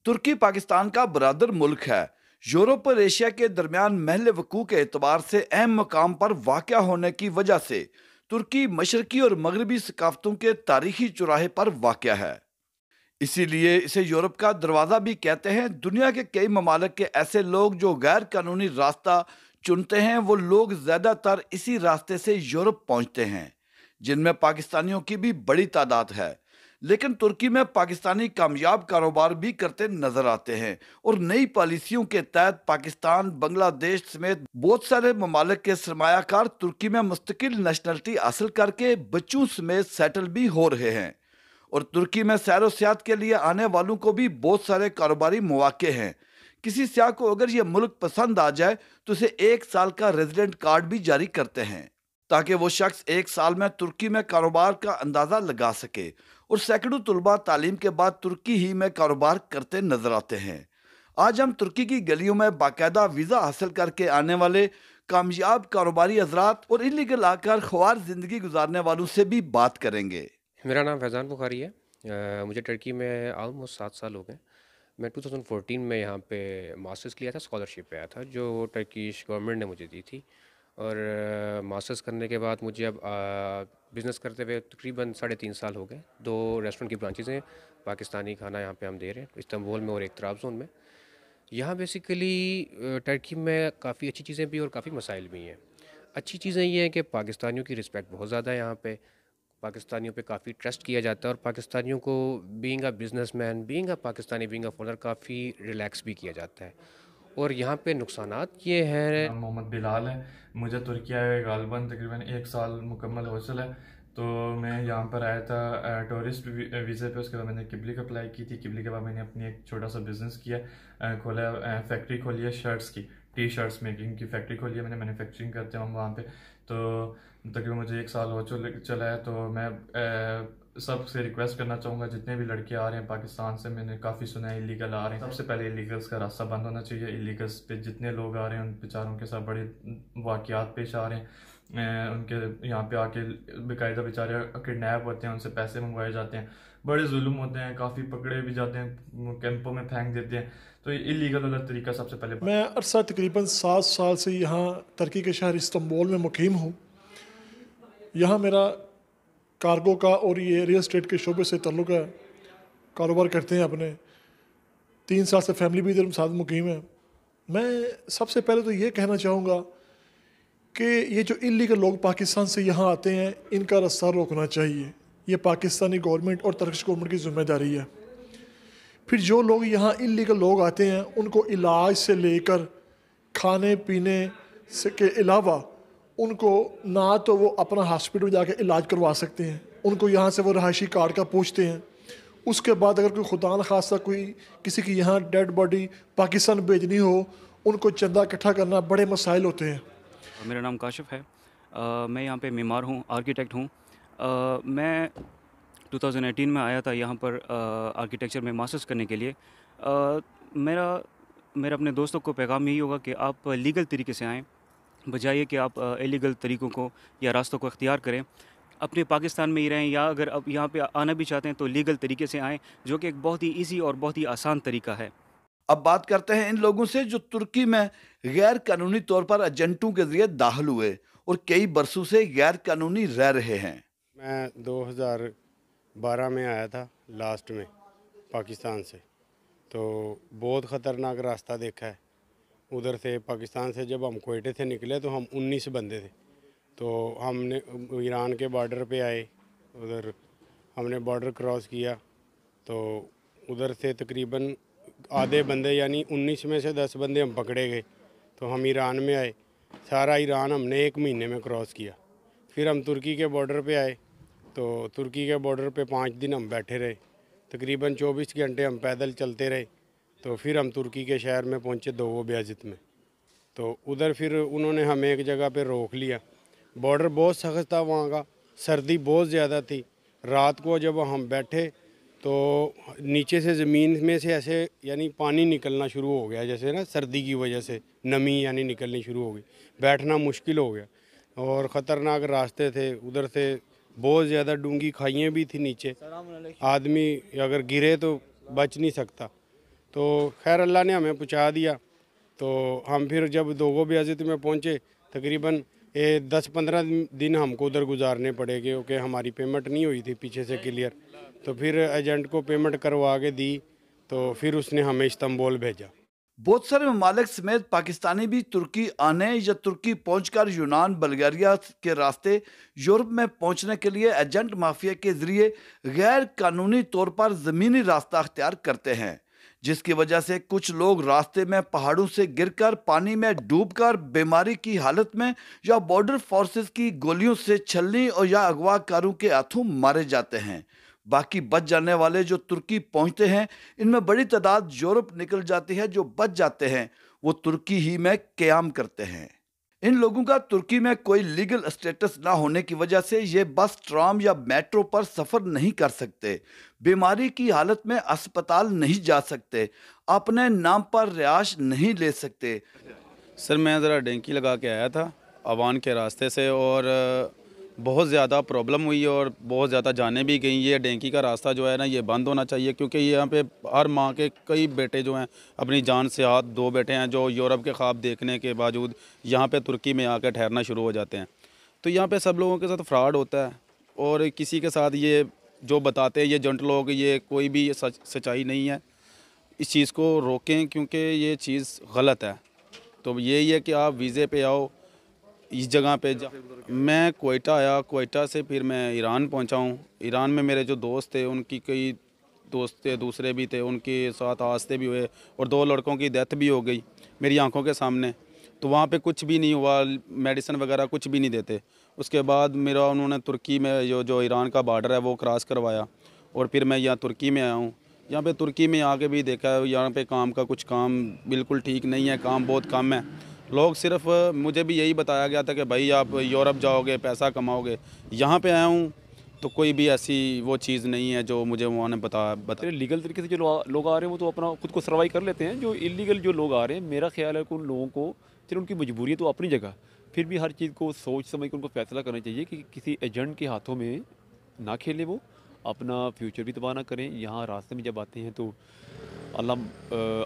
तुर्की पाकिस्तान का बरादर मुल्क है। यूरोप और एशिया के दरमियान महल वकू के एतबार से अहम मकाम पर वाक़या होने की वजह से तुर्की मशरकी और मगरबी सकाफतों के तारीखी चौराहे पर वाक़या है। इसीलिए इसे यूरोप का दरवाज़ा भी कहते हैं। दुनिया के कई ममालिक के ऐसे लोग जो गैर कानूनी रास्ता चुनते हैं, वो लोग ज़्यादातर इसी रास्ते से यूरोप पहुंचते हैं, जिनमें पाकिस्तानियों की भी बड़ी तादाद है। लेकिन तुर्की में पाकिस्तानी कामयाब कारोबार भी करते नजर आते हैं और नई पॉलिसियों के तहत पाकिस्तान, बांग्लादेश समेत बहुत सारे ममालिक के सरमायाकार तुर्की में मुस्तकिल नेशनलिटी हासिल करके बच्चों समेत सेटल भी हो रहे हैं। और तुर्की में सैर व सियाहत के लिए आने वालों को भी बहुत सारे कारोबारी मौके हैं। किसी सियाह को अगर ये मुल्क पसंद आ जाए तो उसे 1 साल का रेजिडेंट कार्ड भी जारी करते हैं, ताकि वो शख्स 1 साल में तुर्की में कारोबार का अंदाज़ा लगा सके। और सैकड़ों तलबा तालीम के बाद तुर्की ही में कारोबार करते नजर आते हैं। आज हम तुर्की की गलियों में बाकायदा वीज़ा हासिल करके आने वाले कामयाब कारोबारी हजरात और इलीगल आकर ख्वार ज़िंदगी गुजारने वालों से भी बात करेंगे। मेरा नाम फैज़ान बुखारी है। मुझे टर्की में ऑलमोस्ट 7 साल हो गए। मैं 2014 में यहाँ पे मास्टर्स किया था, स्कॉलरशिप पे आया था जो टर्किश गवर्नमेंट ने मुझे दी थी। और मास्टर्स करने के बाद मुझे अब बिज़नेस करते हुए तकरीबन 3.5 साल हो गए। 2 रेस्टोरेंट की ब्रांचेज़ हैं, पाकिस्तानी खाना यहाँ पे हम दे रहे हैं इस्तांबुल में और एक त्राबज़ोन में। यहाँ बेसिकली टर्की में काफ़ी अच्छी चीज़ें भी और काफ़ी मसाइल भी हैं। अच्छी चीज़ें ये हैं कि पाकिस्तानियों की रिस्पेक्ट बहुत ज़्यादा है यहाँ पे। पाकिस्तानियों पे काफ़ी ट्रस्ट किया जाता है और पाकिस्तानियों को being a businessman, being a Pakistani, being a foreigner काफ़ी रिलैक्स भी किया जाता है। और यहाँ पे नुकसानात ये हैं। नाम मोहम्मद बिलाल है। मुझे तुर्की आए गालबन तकरीबन 1 साल मुकम्मल हो चला है। तो मैं यहाँ पर आया था टूरिस्ट वीज़े पे। उसके बाद मैंने किबली का अप्लाई की थी। किबली के बाद मैंने अपनी एक छोटा सा बिज़नेस किया, खोला, फैक्ट्री खोली है शर्ट्स की, टी शर्ट्स मेकिंग की फैक्ट्री खोली है मैंने, मैन्युफैक्चरिंग करते हैं हम वहाँ पे। तो तकरीबन मुझे 1 साल हो चला है। तो मैं सबसे रिक्वेस्ट करना चाहूँगा, जितने भी लड़के आ रहे हैं पाकिस्तान से, मैंने काफ़ी सुना है इलीगल आ रहे हैं, सबसे पहले इलीगल्स का रास्ता बंद होना चाहिए। इलीगल्स पे जितने लोग आ रहे हैं उन बेचारों के साथ बड़े वाक़यात पेश आ रहे हैं। उनके यहाँ पे आके बेकायदा बेचारे किडनैप होते हैं, उनसे पैसे मंगवाए जाते हैं, बड़े जुल्म होते हैं, काफ़ी पकड़े भी जाते हैं, कैंपों में फेंक देते हैं। तो इलीगल वाला तरीका सबसे पहले। मैं अरसा तकरीबन 7 साल से यहाँ तुर्की के शहर इस्तांबुल में मुकीम हूँ। यहाँ मेरा कार्गो का और ये रियल एस्टेट के शोबे से ताल्लुक़ है, कारोबार करते हैं अपने। 3 साल से फैमिली भी इधर साथ मुकीम है। मैं सबसे पहले तो ये कहना चाहूँगा कि ये जो इलीगल लोग पाकिस्तान से यहाँ आते हैं, इनका रास्ता रोकना चाहिए। ये पाकिस्तानी गवर्नमेंट और तुर्किश गवर्नमेंट की ज़िम्मेदारी है। फिर जो लोग यहाँ इलीगल लोग आते हैं, उनको इलाज से लेकर खाने पीने से के अलावा उनको ना तो वो अपना हॉस्पिटल जाके इलाज करवा सकते हैं, उनको यहाँ से वो रहायशी कार्ड का पूछते हैं। उसके बाद अगर कोई खुदा न खास्ता कोई किसी की यहाँ डेड बॉडी पाकिस्तान भेजनी हो, उनको चंदा इकट्ठा करना बड़े मसाइल होते हैं। मेरा नाम काशिफ है। मैं यहाँ पे मेमार हूँ, आर्किटेक्ट हूँ। मैं 2018 में आया था यहाँ पर आर्किटेक्चर में मास्टर्स करने के लिए। मेरा अपने दोस्तों को पैगाम यही होगा कि आप लीगल तरीके से आएँ, बजाय कि आप इलीगल तरीक़ों को या रास्तों को इख्तियार करें। अपने पाकिस्तान में ही रहें, या अगर अब यहाँ पे आना भी चाहते हैं तो लीगल तरीके से आएँ, जो कि एक बहुत ही ईजी और बहुत ही आसान तरीका है। अब बात करते हैं इन लोगों से जो तुर्की में गैर कानूनी तौर पर एजेंटों के जरिए दाखिल हुए और कई बरसों से गैर कानूनी रह रहे हैं। मैं 2012 में आया था लास्ट में पाकिस्तान से। तो बहुत ख़तरनाक रास्ता देखा है उधर से। पाकिस्तान से जब हम कोयटे से निकले तो हम 19 बंदे थे। तो हमने ईरान के बॉर्डर पे आए, उधर हमने बॉर्डर क्रॉस किया। तो उधर से तकरीबन आधे बंदे यानी 19 में से 10 बंदे हम पकड़े गए। तो हम ईरान में आए, सारा ईरान हमने 1 महीने में क्रॉस किया। फिर हम तुर्की के बॉर्डर पे आए। तो तुर्की के बॉर्डर पे 5 दिन हम बैठे रहे, तकरीबन 24 घंटे हम पैदल चलते रहे। तो फिर हम तुर्की के शहर में पहुँचे दोवो बेयाजित में। तो उधर फिर उन्होंने हमें एक जगह पे रोक लिया। बॉर्डर बहुत सख्त था वहाँ का, सर्दी बहुत ज़्यादा थी। रात को जब हम बैठे तो नीचे से ज़मीन में से ऐसे यानी पानी निकलना शुरू हो गया, जैसे ना सर्दी की वजह से नमी यानी निकलनी शुरू हो गई, बैठना मुश्किल हो गया। और ख़तरनाक रास्ते थे उधर से, बहुत ज़्यादा डूंगी खाइयाँ भी थी नीचे, आदमी अगर गिरे तो बच नहीं सकता। तो खैर अल्लाह ने हमें पहुंचा दिया। तो हम फिर जब दोगो बेअज़्ज़ती में पहुंचे, तकरीबन 10-15 दिन हमको उधर गुजारने पड़े क्योंकि हमारी पेमेंट नहीं हुई थी पीछे से क्लियर। तो फिर एजेंट को पेमेंट करवा के दी, तो फिर उसने हमें इस्तांबुल भेजा। बहुत सारे ममालिक समेत पाकिस्तानी भी तुर्की आने या तुर्की पहुंचकर यूनान, बल्गारिया के रास्ते यूरोप में पहुंचने के लिए एजेंट माफिया के जरिए गैर कानूनी तौर पर ज़मीनी रास्ता अख्तियार करते हैं, जिसकी वजह से कुछ लोग रास्ते में पहाड़ों से गिरकर, पानी में डूबकर, बीमारी की हालत में या बॉर्डर फोर्सेस की गोलियों से छलनी और या अगवाकारों के हाथों मारे जाते हैं। बाकी बच जाने वाले जो तुर्की पहुंचते हैं, इनमें बड़ी तादाद यूरोप निकल जाती है। जो बच जाते हैं वो तुर्की ही में क़याम करते हैं। इन लोगों का तुर्की में कोई लीगल स्टेटस ना होने की वजह से ये बस, ट्राम या मेट्रो पर सफ़र नहीं कर सकते, बीमारी की हालत में अस्पताल नहीं जा सकते, अपने नाम पर रिहाइश नहीं ले सकते। सर मैं ज़रा डेंकी लगा के आया था अवान के रास्ते से, और बहुत ज़्यादा प्रॉब्लम हुई और बहुत ज़्यादा जाने भी गई। ये डेंकी का रास्ता जो है ना, ये बंद होना चाहिए, क्योंकि यहाँ पे हर माँ के कई बेटे जो हैं अपनी जान से हाथ, 2 बेटे हैं जो यूरोप के ख्वाब देखने के बावजूद यहाँ पे तुर्की में आकर ठहरना शुरू हो जाते हैं। तो यहाँ पे सब लोगों के साथ फ्रॉड होता है, और किसी के साथ ये जो बताते हैं ये एजेंट लोग, ये कोई भी सच्चाई नहीं है। इस चीज़ को रोकें क्योंकि ये चीज़ गलत है। तो यही है कि आप वीज़े पे आओ इस जगह पे। मैं कोयटा आया, कोयटा से फिर मैं ईरान पहुंचा हूँ। ईरान में मेरे जो दोस्त थे, उनकी कई दोस्त थे दूसरे भी थे, उनके साथ हादसे भी हुए और 2 लड़कों की डेथ भी हो गई मेरी आंखों के सामने। तो वहाँ पे कुछ भी नहीं हुआ, मेडिसिन वगैरह कुछ भी नहीं देते। उसके बाद मेरा उन्होंने तुर्की में जो ईरान का बॉर्डर है वो क्रॉस करवाया, और फिर मैं यहाँ तुर्की में आया हूँ। यहाँ पे तुर्की में आके भी देखा, यहाँ पे कुछ काम बिल्कुल ठीक नहीं है, काम बहुत कम है। लोग सिर्फ, मुझे भी यही बताया गया था कि भाई आप यूरोप जाओगे, पैसा कमाओगे। यहाँ पे आया हूँ तो कोई भी ऐसी वो चीज़ नहीं है जो मुझे वहाँ ने बताया। लीगल तरीके से जो लोग आ रहे हैं वो तो अपना खुद को सर्वाइव कर लेते हैं। जो इलीगल जो लोग आ रहे हैं, मेरा ख्याल है कि उन लोगों को चलो उनकी मजबूरी है तो अपनी जगह, फिर भी हर चीज़ को सोच समझ कर उनको फैसला करना चाहिए कि किसी एजेंट के हाथों में ना खेले, वो अपना फ्यूचर भी तबाह ना करें। यहाँ रास्ते में जब आते हैं तो अल्लाह,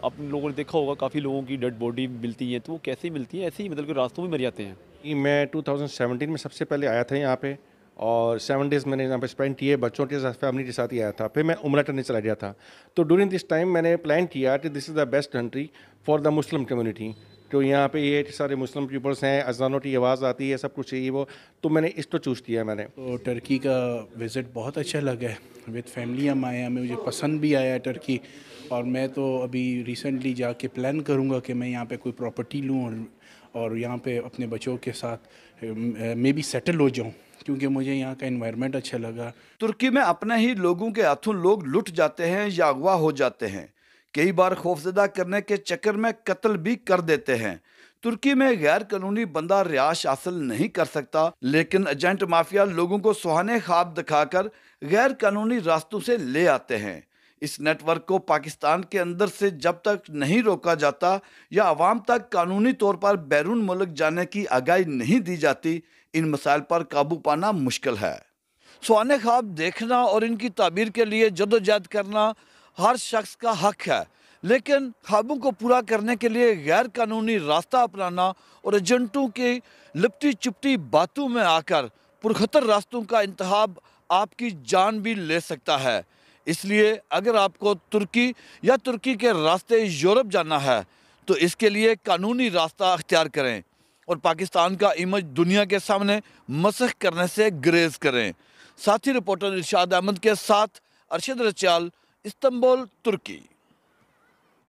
अपने लोगों ने देखा होगा काफ़ी लोगों की डेड बॉडी मिलती है, तो वो कैसे मिलती है, ऐसे ही मतलब कि रास्तों में मर जाते हैं। मैं 2017 में सबसे पहले आया था यहाँ पे, और 7 डेज़ मैंने यहाँ पे स्पेंड किए, बच्चों के साथ, फैमिली के साथ ही आया था। फिर मैं उम्रा करने चला गया था। तो ड्यूरिंग दिस टाइम मैंने प्लान किया कि this is the best country for the Muslim community. तो यहाँ पे ये सारे मुस्लिम पीपल्स हैं, अज़ानों की आवाज़ आती है, सब कुछ चाहिए वो, तो मैंने इसको चूज़ किया मैंने। तो टर्की का विज़िट बहुत अच्छा लगा है, विद फैमिली हम आए हैं, मुझे पसंद भी आया टर्की। और मैं तो अभी रिसेंटली जाके प्लान करूँगा कि मैं यहाँ पे कोई प्रॉपर्टी लूँ और यहाँ पे अपने बच्चों के साथ मे बी सेटल हो जाऊँ, क्योंकि मुझे यहाँ का एनवायरनमेंट अच्छा लगा। तुर्की में अपने ही लोगों के हाथों लोग लुट जाते हैं या अगवा हो जाते हैं, कई बार खौफजदा करने के चक्कर में कत्ल भी कर देते हैं। तुर्की में गैर कानूनी बंदा रिहाइश हासिल नहीं कर सकता, लेकिन एजेंट माफिया लोगों को सुहाने ख्वाब दिखाकर गैर कानूनी रास्तों से ले आते हैं। इस नेटवर्क को पाकिस्तान के अंदर से जब तक नहीं रोका जाता या अवाम तक कानूनी तौर पर बैरून मुल्क जाने की आगाही नहीं दी जाती, इन मसाइल पर काबू पाना मुश्किल है। सुहाने ख्वाब देखना और इनकी ताबीर के लिए जदोजहद करना हर शख्स का हक है, लेकिन ख्वाबों को पूरा करने के लिए गैर कानूनी रास्ता अपनाना और एजेंटों की लिपटी चिपटी बातों में आकर पुरखतर रास्तों का इंतखाब आपकी जान भी ले सकता है। इसलिए अगर आपको तुर्की या तुर्की के रास्ते यूरोप जाना है तो इसके लिए कानूनी रास्ता अख्तियार करें और पाकिस्तान का इमेज दुनिया के सामने मसख करने से गुरेज करें। साथी रिपोर्टर इरशाद अहमद के साथ अरशद रचाल, इस्तांबुल, तुर्की।